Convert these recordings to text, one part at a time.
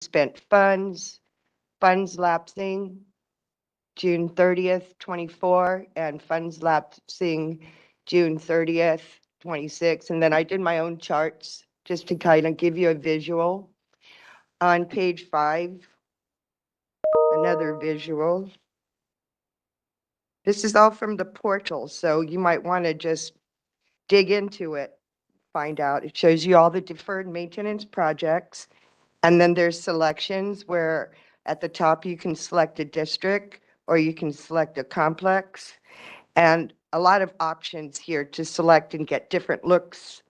spent funds lapsing June 30th, 24, and funds lapsing June 30th, 26. And then I did my own charts just to kind of give you a visual. On page 5, another visual. This is all from the portal, so you might want to just dig into it, find out. It shows you all the deferred maintenance projects. And then there's selections where at the top you can select a district or you can select a complex. And a lot of options here to select and get different looks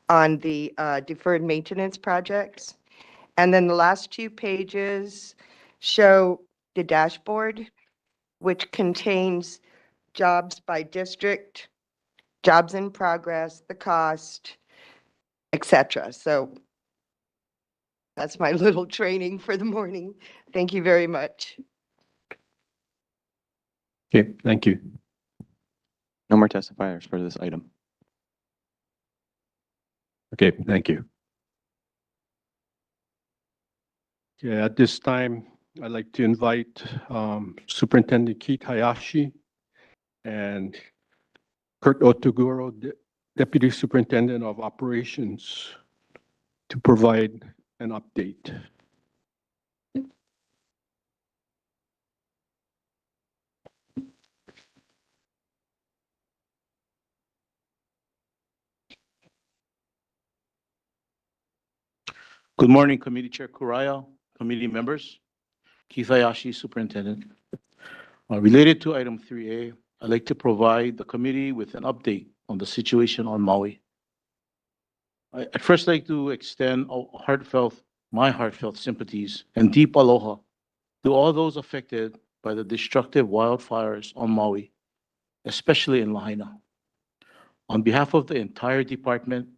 on the deferred maintenance projects. And then the last 2 pages show the dashboard, which contains jobs by district, jobs in progress, the cost, etc. So that's my little training for the morning. Thank you very much. Okay, thank you. No more testifiers for this item. Okay, thank you. Yeah, at this time, I'd like to invite Superintendent Keith Hayashi and Kurt Otoguro, Deputy Superintendent of Operations, to provide an update. Good morning, Committee Chair Kuraya, committee members, Keith Hayashi, Superintendent. Related to item 3A, I'd like to provide the committee with an update on the situation on Maui. I'd first like to extend my heartfelt sympathies and deep aloha to all those affected by the destructive wildfires on Maui, especially in Lahaina. On behalf of the entire department,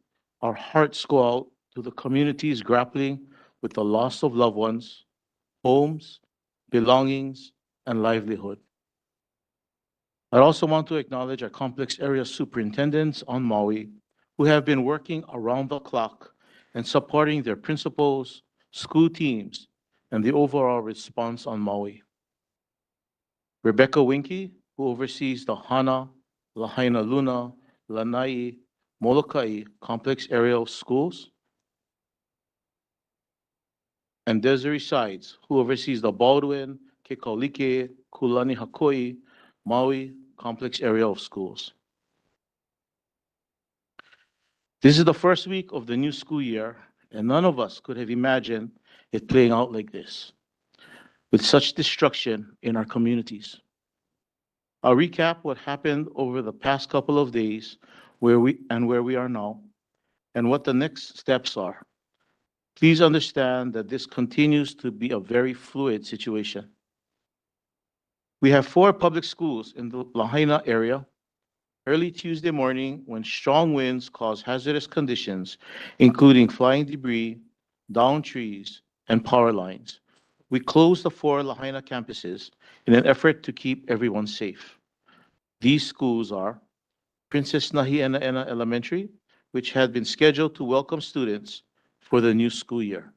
our hearts go out to the communities grappling with the loss of loved ones, homes, belongings, and livelihood. I also want to acknowledge our complex area superintendents on Maui who have been working around the clock and supporting their principals, school teams, and the overall response on Maui. Rebecca Winky, who oversees the Hana, Lahaina Luna, Lanai, Molokai complex area of schools, and Desiree Sides, who oversees the Baldwin, Kekalike, Kulani Hakoi, Maui complex area of schools. This is the first week of the new school year, and none of us could have imagined it playing out like this, with such destruction in our communities. I'll recap what happened over the past couple of days, where we are now, and what the next steps are. Please understand that this continues to be a very fluid situation. We have 4 public schools in the Lahaina area. Early Tuesday morning, when strong winds caused hazardous conditions, including flying debris, downed trees, and power lines, we closed the 4 Lahaina campuses in an effort to keep everyone safe. These schools are Princess Nahi'enaena Elementary, which had been scheduled to welcome students for the new school year.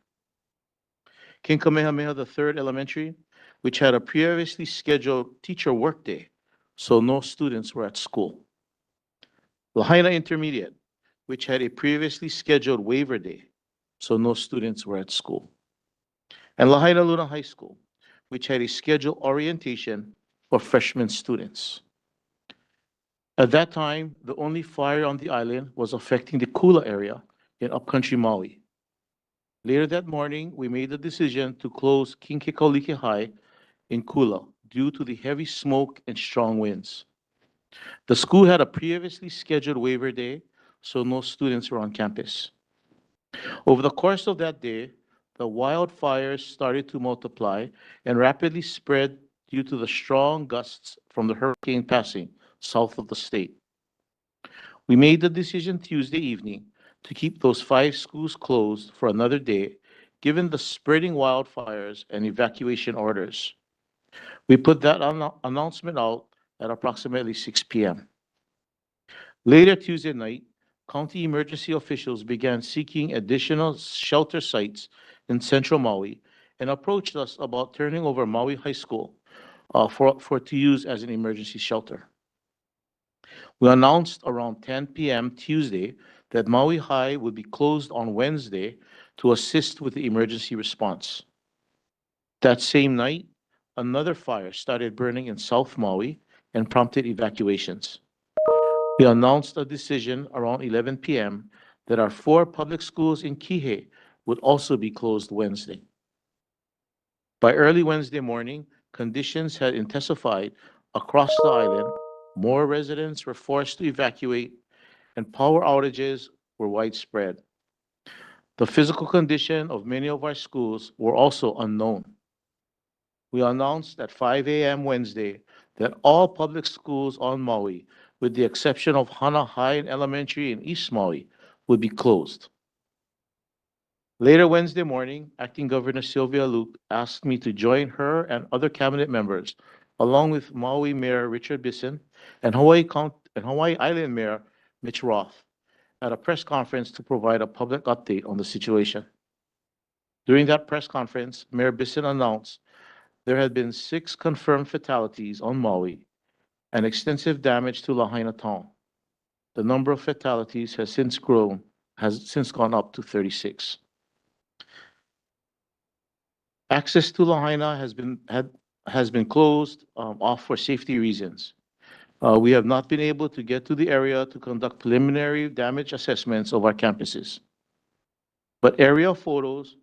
King Kamehameha III Elementary, which had a previously scheduled teacher workday, so no students were at school. Lahaina Intermediate, which had a previously scheduled waiver day, so no students were at school. And Lahaina Luna High School, which had a scheduled orientation for freshman students. At that time, the only fire on the island was affecting the Kula area in upcountry Maui. Later that morning, we made the decision to close King Kekalike High in Kula due to the heavy smoke and strong winds. The school had a previously scheduled waiver day, so no students were on campus. Over the course of that day, the wildfires started to multiply and rapidly spread due to the strong gusts from the hurricane passing south of the state. We made the decision Tuesday evening to keep those 5 schools closed for another day, given the spreading wildfires and evacuation orders. We put that announcement out at approximately 6 p.m. Later Tuesday night, county emergency officials began seeking additional shelter sites in central Maui and approached us about turning over Maui High School to use as an emergency shelter. We announced around 10 p.m. Tuesday that Maui High would be closed on Wednesday to assist with the emergency response. That same night, another fire started burning in South Maui and prompted evacuations. We announced a decision around 11 p.m. that our 4 public schools in Kihei would also be closed Wednesday. By early Wednesday morning, conditions had intensified across the island. More residents were forced to evacuate, and power outages were widespread. The physical condition of many of our schools were also unknown. We announced at 5 a.m. Wednesday that all public schools on Maui, with the exception of Hana High and Elementary in East Maui, would be closed. Later Wednesday morning, Acting Governor Sylvia Luke asked me to join her and other cabinet members, along with Maui Mayor Richard Bisson and Hawaii Island Mayor Mitch Roth, at a press conference to provide a public update on the situation. During that press conference, Mayor Bisson announced there had been 6 confirmed fatalities on Maui and extensive damage to Lahaina town. The number of fatalities has since gone up to 36. Access to Lahaina has been closed off for safety reasons. We have not been able to get to the area to conduct preliminary damage assessments of our campuses. But aerial photos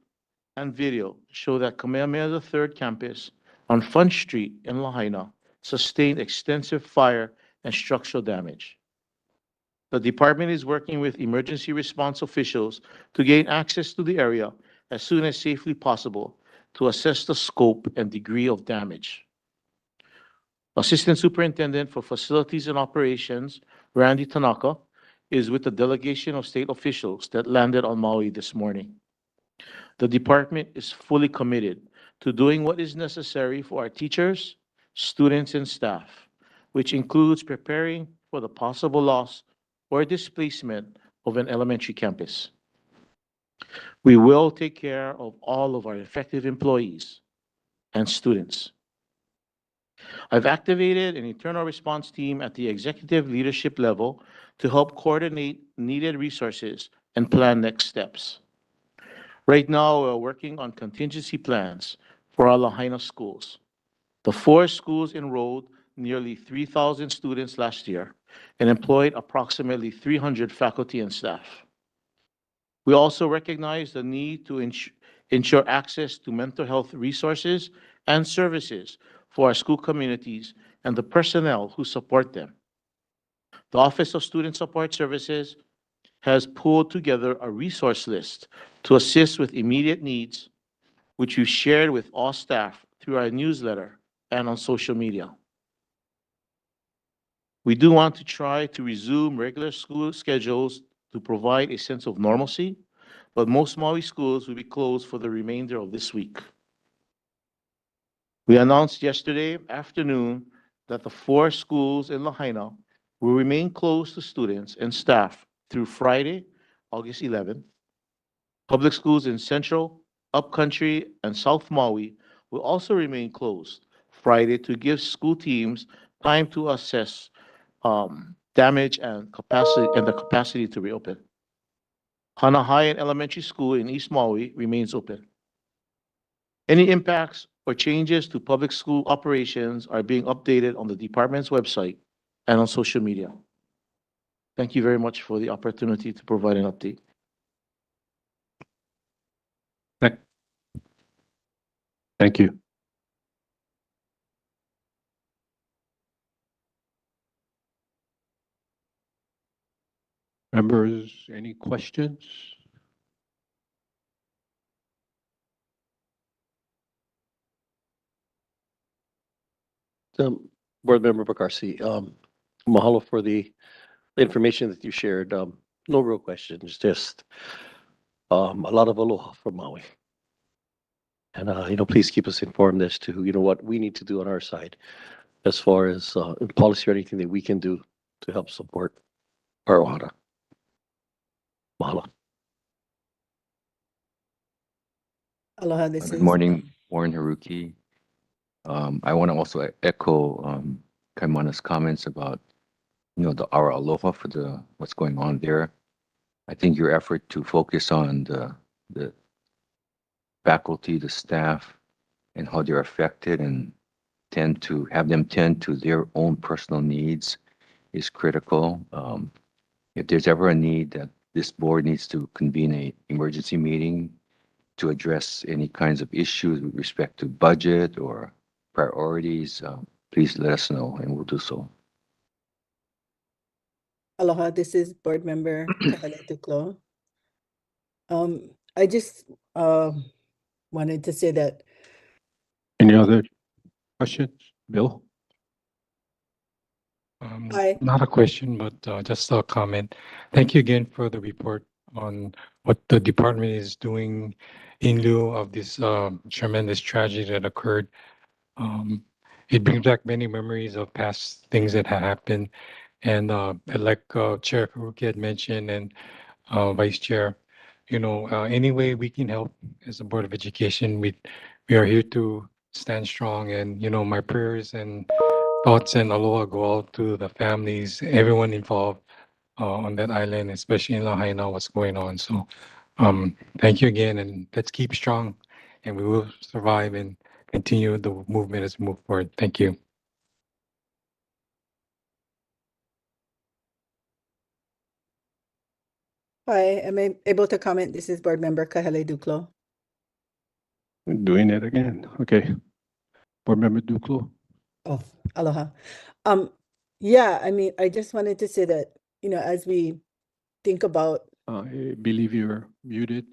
and video show that Kamehameha III campus on Front Street in Lahaina sustained extensive fire and structural damage. The department is working with emergency response officials to gain access to the area as soon as safely possible to assess the scope and degree of damage. Assistant Superintendent for Facilities and Operations, Randy Tanaka, is with a delegation of state officials that landed on Maui this morning. The department is fully committed to doing what is necessary for our teachers, students, and staff, which includes preparing for the possible loss or displacement of an elementary campus. We will take care of all of our effective employees and students. I've activated an internal response team at the executive leadership level to help coordinate needed resources and plan next steps. Right now, we're working on contingency plans for our Lahaina schools. The 4 schools enrolled nearly 3,000 students last year and employed approximately 300 faculty and staff. We also recognize the need to ensure access to mental health resources and services for our school communities and the personnel who support them. The Office of Student Support Services has pulled together a resource list to assist with immediate needs, which we've shared with all staff through our newsletter and on social media. We do want to try to resume regular school schedules to provide a sense of normalcy, but most Maui schools will be closed for the remainder of this week. We announced yesterday afternoon that the 4 schools in Lahaina will remain closed to students and staff through Friday, August 11th. Public schools in Central, Upcountry, and South Maui will also remain closed Friday to give school teams time to assess damage and the capacity to reopen. Hana High and Elementary School in East Maui remains open. Any impacts or changes to public school operations are being updated on the department's website and on social media. Thank you very much for the opportunity to provide an update. Thank you. Members, any questions? Board Member Bacarsi, mahalo for the information that you shared. No real questions, just a lot of aloha from Maui. And, please keep us informed as to, what we need to do on our side as far as policy or anything that we can do to help support our ohana. Mahalo. Aloha, this Good is. morning, Warren Haruki. I want to also echo Kaimana's comments about, our aloha for what's going on there. I think your effort to focus on the faculty, the staff, and how they're affected and have them tend to their own personal needs is critical. If there's ever a need that this board needs to convene a emergency meeting to address any kinds of issues with respect to budget or priorities, please let us know and we'll do so. Aloha, this is Board Member Kahele Tuklo. I just wanted to say that Any other questions? Bill? Hi. Not a question, but just a comment. Thank you again for the report on what the department is doing in lieu of this tremendous tragedy that occurred. It brings back many memories of past things that have happened. And like Chair Faruqi had mentioned and Vice Chair, any way we can help as a Board of Education, we are here to stand strong. And, my prayers and thoughts and aloha go out to the families, everyone involved on that island, especially in Lahaina, what's going on. So thank you again, and let's keep strong, and we will survive and continue the movement as we move forward. Thank you. Hi, am I able to comment? This is Board Member Kahele Duklo. Doing it again. Okay. Board Member Duclos? Oh, aloha. Yeah, I mean, I just wanted to say that, as we think about, I believe you're muted.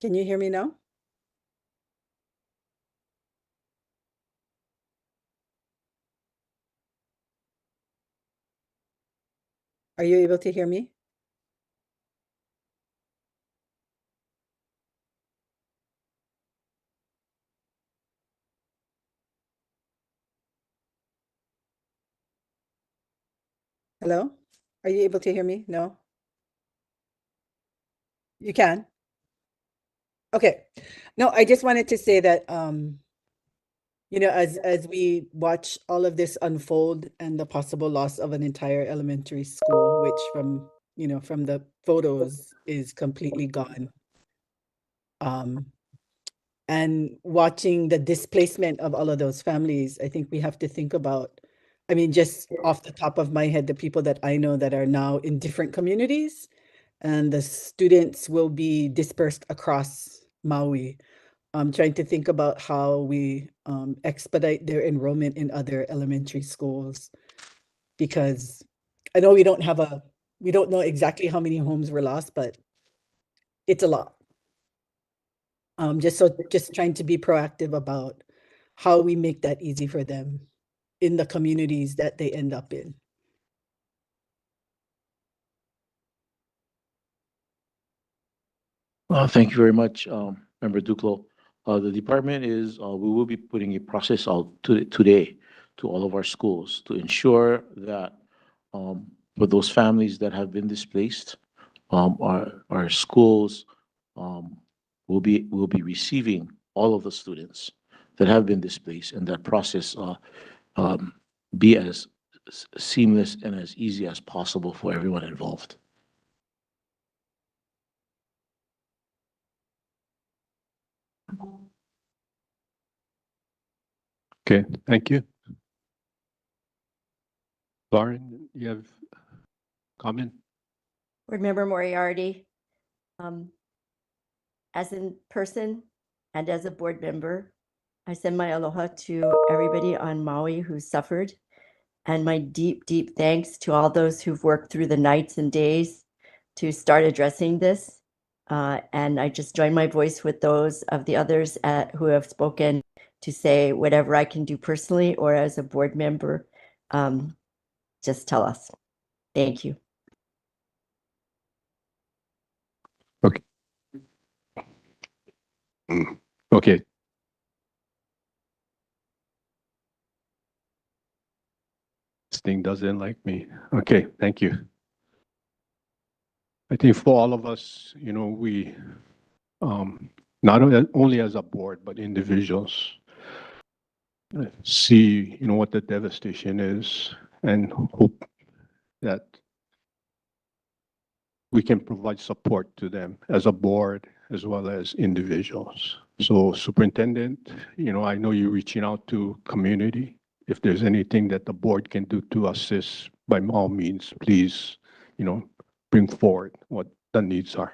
can you hear me now? Are you able to hear me? Hello? Are you able to hear me? No? You can? Okay. No, I just wanted to say that, as we watch all of this unfold and the possible loss of an entire elementary school, which from the photos is completely gone. And watching the displacement of all of those families, I think we have to think about, I mean, just off the top of my head, the people that I know that are now in different communities, and the students will be dispersed across Maui. I'm trying to think about how we expedite their enrollment in other elementary schools, because I know we don't know exactly how many homes were lost, but it's a lot. Just trying to be proactive about how we make that easy for them in the communities that they end up in. Thank you very much, Member Duclo. The department we will be putting a process out today to all of our schools to ensure that for those families that have been displaced, our schools will be receiving all of the students that have been displaced, and that process be as seamless and as easy as possible for everyone involved. Okay, thank you. Lauren, you have comment? Board Member Moriarty, as in person and as a board member, I send my aloha to everybody on Maui who suffered, and my deep, deep thanks to all those who've worked through the nights and days to start addressing this. And I just join my voice with those of the others who have spoken to say whatever I can do personally or as a board member, just tell us. Thank you. Okay. Okay. This thing doesn't like me. Okay, thank you. I think for all of us, we, not only as a board, but individuals, see, what the devastation is and hope that we can provide support to them as a board as well as individuals. So Superintendent, I know you're reaching out to community. If there's anything that the board can do to assist, by all means, please, bring forward what the needs are.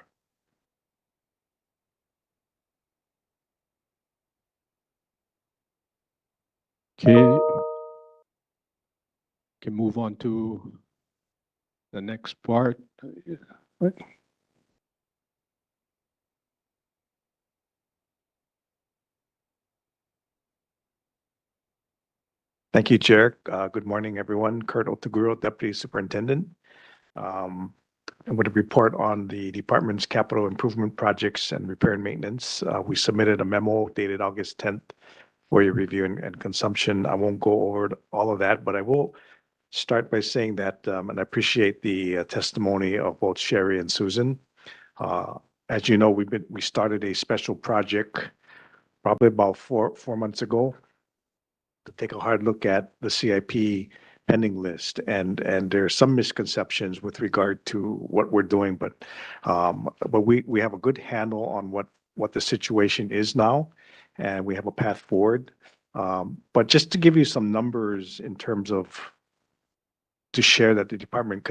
Okay. Can move on to the next part. Right. Thank you, Chair. Good morning, everyone. Kurt Otaguro, Deputy Superintendent. And with a report on the department's capital improvement projects and repair and maintenance, we submitted a memo dated August 10th for your review and consumption. I won't go over all of that, but I will start by saying that, and I appreciate the testimony of both Sherry and Susan. As you know, we started a special project probably about four months ago to take a hard look at the CIP pending list, and there are some misconceptions with regard to what we're doing, but we have a good handle on what the situation is now, and we have a path forward. But just to give you some numbers in terms of to share that the department